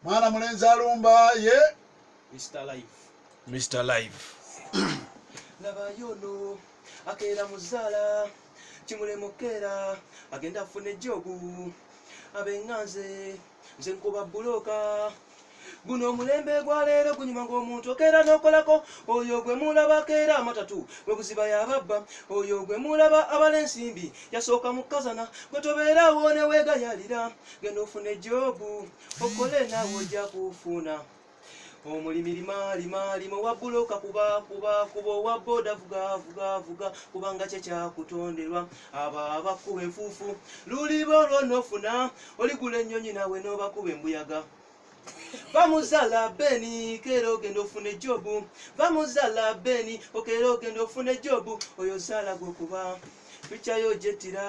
Mwana mulenzi alumba ye Mr. Life. Mr. Life. Laba yono akera muzala chimulemo kera agenda afune jobu abenganze nze nkuba buloka guno omulembe gwa leero gunyuma ng'omuntu okera n'okolako oyo gwe mulaba kera amatatu bwe guziba yababba oyo gwe mulaba abala ensimbi yasooka mu kazana gwe tobeerawo ne weegayalira genda ofune jobu okole naawe ojja kufuna omulimi lima wa buloka kuba owa boda vuga kubanga kye kyakutonderwa abakuba enfuufu lulibo lw'onofuna oligula ennyonyi nawe n'obakuba embuyaga vamuzala beni kero ogenda ofune jobu vamuzala beni okera ogenda ofune jobu oyo zala gwokuba tukyayo jetira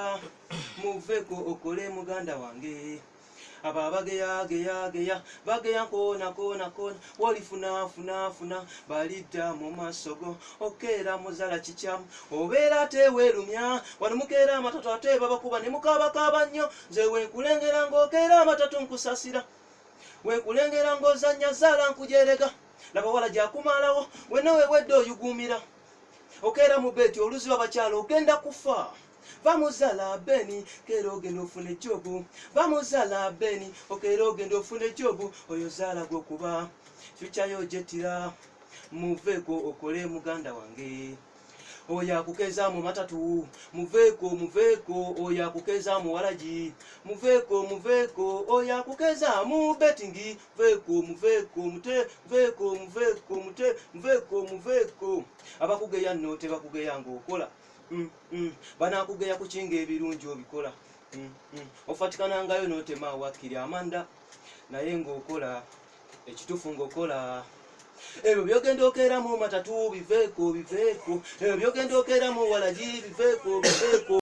muveko okole muganda wange aba bageya kona wolifuna balidda mu masogo okera muzala kikyamu obeera tewerumya wano mukera amatatu ate babakuba ne mukabakaba nnyo nze wenkulengera ng'okera amatatu nkusasira wenkulengera ng'ozanya zala nkujerega laba wala gyakumalawo wenawe wedde oyugumira okera mu beti oluziba bakyalo ogenda kufa vamuzala beni kera ogenda ofune jobu vamuzala beni okera ogenda ofune jobu oyo zala gwokuba tukyayo jetira muveko okole muganda wange oyo akukeza mu matatu muveko oyo akukeza mu walaji muveko oyo akukeza mu betingi muveko abakugeya nno tebakugeya ng'okola banakugeya kukinga ebirungi obikola ofatikanangayo n'otema wakkiri amanda naye ng'okola ekitufu ng'okola ebyo byogenda okeramu matatu biveeko ebyo byogenda okeramu walaji biveeko